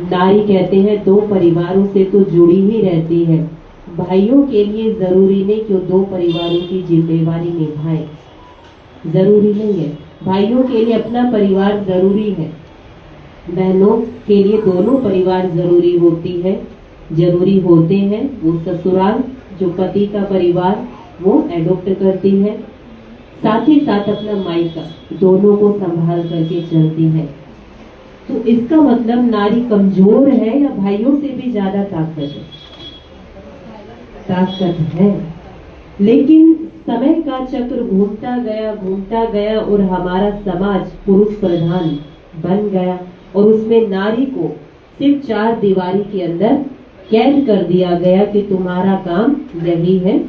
नारी कहते हैं दो परिवारों से तो जुड़ी ही रहती है। भाइयों के लिए जरूरी नहीं कि वो दो परिवारों की जिम्मेवारी निभाए, जरूरी नहीं है। भाइयों के लिए अपना परिवार जरूरी है, बहनों के लिए दोनों परिवार जरूरी होते हैं। वो ससुराल जो पति का परिवार वो एडॉप्ट करती है, साथ ही साथ अपना मायका दोनों को संभाल करके चलती है। तो इसका मतलब नारी कमजोर है या भाइयों से भी ज्यादा ताकत है। लेकिन समय का चक्र घूमता गया और हमारा समाज पुरुष प्रधान बन गया और उसमें नारी को सिर्फ चार दीवारी के अंदर कैद कर दिया गया कि तुम्हारा काम यही है,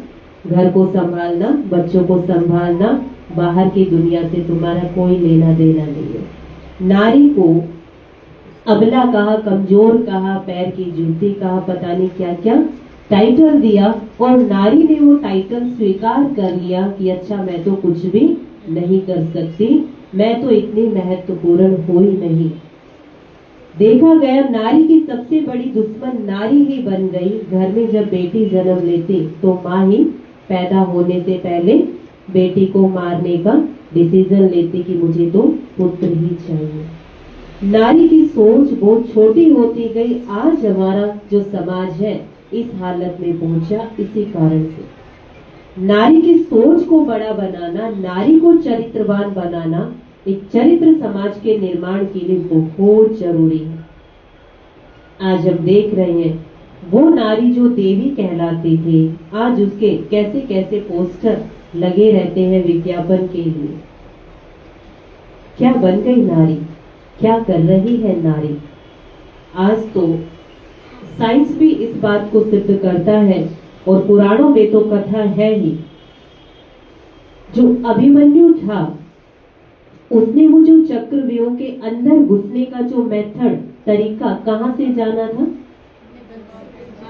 घर को संभालना, बच्चों को संभालना, बाहर की दुनिया से तुम्हारा कोई लेना देना नहीं है। नारी को अबला कहा, कमजोर कहा, पैर की जूती कहा, पता नहीं क्या क्या टाइटल दिया और नारी ने वो टाइटल स्वीकार कर लिया कि अच्छा मैं तो कुछ भी नहीं कर सकती, मैं तो इतनी महत्वपूर्ण हुई नहीं। देखा गया नारी की सबसे बड़ी दुश्मन नारी ही बन गई। घर में जब बेटी जन्म लेती तो माँ ही पैदा होने से पहले बेटी को मारने का डिसीजन लेती कि मुझे तो पुत्र ही चाहिए। नारी की सोच बहुत छोटी होती गई। आज हमारा जो समाज है इस हालत में पहुंचा इसी कारण से। नारी की सोच को बड़ा बनाना, नारी को चरित्रवान बनाना एक चरित्र समाज के निर्माण के लिए बहुत जरूरी है। आज हम देख रहे हैं वो नारी जो देवी कहलाती थी, आज उसके कैसे कैसे पोस्टर लगे रहते हैं विज्ञापन के लिए। क्या बन गई नारी, क्या कर रही है नारी। आज तो साइंस भी इस बात को सिद्ध करता है और पुराणों में तो कथा है ही। जो अभिमन्यु था उसने वो जो चक्रव्यूह के अंदर घुसने का जो मेथड तरीका कहां से जाना था,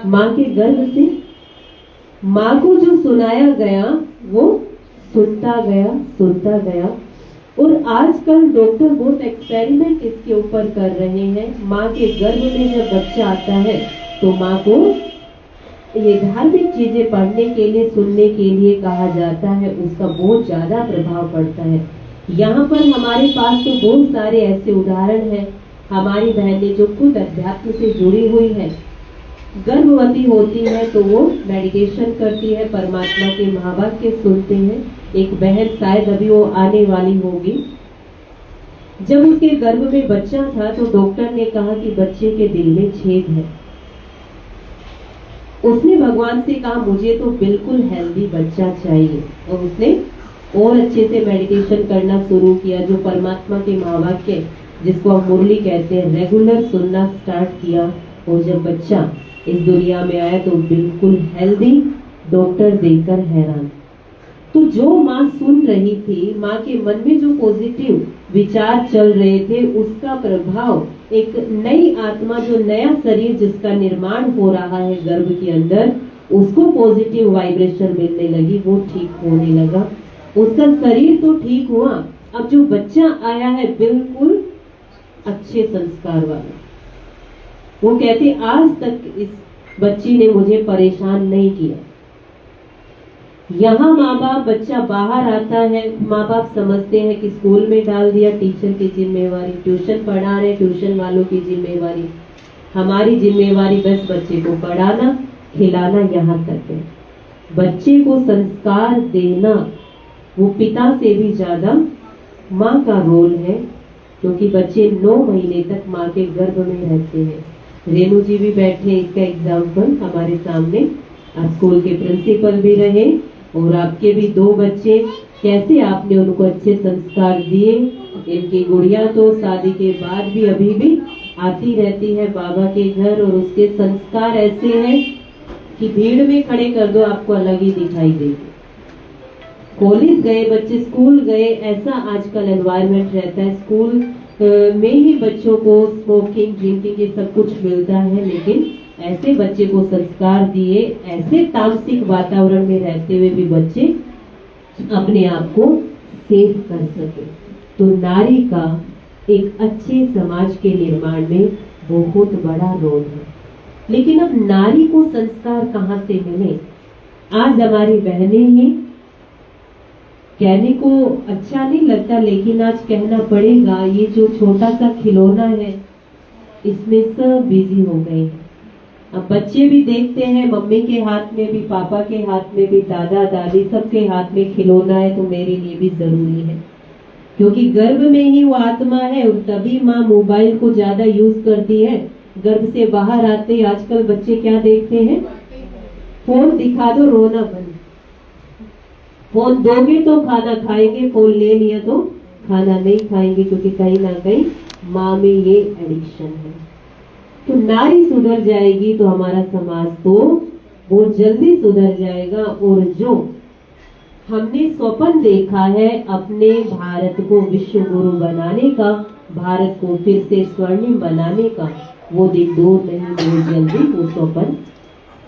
माँ के गर्भ से। माँ को जो सुनाया गया वो सुनता गया और आजकल डॉक्टर बहुत एक्सपेरिमेंट इसके ऊपर कर रहे हैं। माँ के गर्भ में जब बच्चा आता है तो माँ को ये धार्मिक चीजें पढ़ने के लिए, सुनने के लिए कहा जाता है, उसका बहुत ज्यादा प्रभाव पड़ता है। यहाँ पर हमारे पास तो बहुत सारे ऐसे उदाहरण हैं। हमारी बहनें जो खुद अध्यात्म से जुड़ी हुई है, गर्भवती होती है तो वो मेडिटेशन करती है, परमात्मा के महावाक्य सुनते हैं। एक बहन शायद अभी वो आने वाली होगी, जब उसके गर्भ में बच्चा था तो डॉक्टर ने कहा कि बच्चे के दिल में छेद है। उसने भगवान से कहा मुझे तो बिल्कुल हेल्दी बच्चा चाहिए और उसने और अच्छे से मेडिटेशन करना शुरू किया। जो परमात्मा के महावाक्य जिसको हम मुरली कहते हैं, रेगुलर सुनना स्टार्ट किया और जब बच्चा इस दुनिया में आया तो बिल्कुल हेल्दी, डॉक्टर देखकर हैरान। तो जो माँ सुन रही थी, माँ के मन में जो पॉजिटिव विचार चल रहे थे, उसका प्रभाव एक नई आत्मा, जो नया शरीर जिसका निर्माण हो रहा है गर्भ के अंदर, उसको पॉजिटिव वाइब्रेशन मिलने लगी, वो ठीक होने लगा, उसका शरीर तो ठीक हुआ। अब जो बच्चा आया है बिल्कुल अच्छे संस्कार वाला। वो कहते आज तक इस बच्ची ने मुझे परेशान नहीं किया। यहाँ माँ बाप, बच्चा बाहर आता है, माँ बाप समझते हैं कि स्कूल में डाल दिया, टीचर की जिम्मेवारी, ट्यूशन पढ़ा रहे, ट्यूशन वालों की जिम्मेवारी, हमारी जिम्मेवारी बस बच्चे को पढ़ाना, खिलाना, यहाँ तक है। बच्चे को संस्कार देना वो पिता से भी ज्यादा माँ का रोल है, क्योंकि बच्चे 9 महीने तक माँ के गर्भ में रहते हैं। रेणु जी भी बैठे इसका एग्जाम्पल हमारे सामने, आप स्कूल के प्रिंसिपल भी रहे और आपके भी 2 बच्चे, कैसे आपने उनको अच्छे संस्कार दिए। इनकी गुड़िया तो शादी के बाद भी अभी भी आती रहती है बाबा के घर और उसके संस्कार ऐसे हैं कि भीड़ में खड़े कर दो आपको अलग ही दिखाई देगी। कॉलेज गए बच्चे, स्कूल गए, ऐसा आजकल एनवायरनमेंट रहता है। स्कूल में ही बच्चों को स्मोकिंग, ड्रिंकिंग ये सब कुछ मिलता है, लेकिन ऐसे बच्चे को संस्कार दिए, ऐसे तामसिक वातावरण में रहते हुए भी बच्चे अपने आप को सेव कर सके। तो नारी का एक अच्छे समाज के निर्माण में बहुत बड़ा रोल है। लेकिन अब नारी को संस्कार कहाँ से मिले? आज हमारी बहनें ही, कहने को अच्छा नहीं लगता लेकिन आज कहना पड़ेगा, ये जो छोटा सा खिलौना है इसमें सब बिजी हो गए हैं। अब बच्चे भी देखते हैं मम्मी के हाथ में भी, पापा के हाथ में भी, दादा दादी सबके हाथ में खिलौना है, तो मेरे लिए भी जरूरी है, क्योंकि गर्भ में ही वो आत्मा है। और तभी माँ मोबाइल को ज्यादा यूज करती है। गर्भ से बाहर आते आजकल बच्चे क्या देखते हैं? फोन दिखा दो रोना बंद, फोन दोगे तो खाना खाएंगे, फोन ले लिया तो खाना नहीं खाएंगे, क्योंकि कहीं ना कहीं माँ में ये एडिक्शन है। तो नारी सुधर जाएगी तो हमारा समाज तो बहुत जल्दी सुधर जाएगा। और जो हमने स्वप्न देखा है अपने भारत को विश्व गुरु बनाने का, भारत को फिर से स्वर्णिम बनाने का, वो दिन दूर नहीं, बहुत जल्दी वो स्वप्न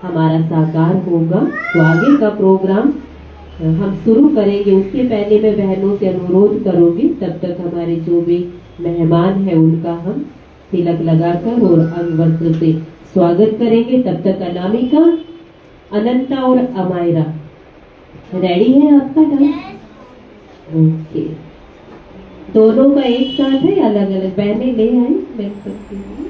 हमारा साकार होगा। तो आगे का प्रोग्राम हम शुरू करेंगे, उसके पहले मैं बहनों से अनुरोध करूंगी, तब तक हमारे जो भी मेहमान है उनका हम तिलक लगाकर और अंग वस्त्र से स्वागत करेंगे। तब तक अनामिका, अनंता और अमायरा रेडी है आपका डांस? ओके, दोनों का एक साथ है, अलग अलग बहनें ले आए, मैं सकती हूँ।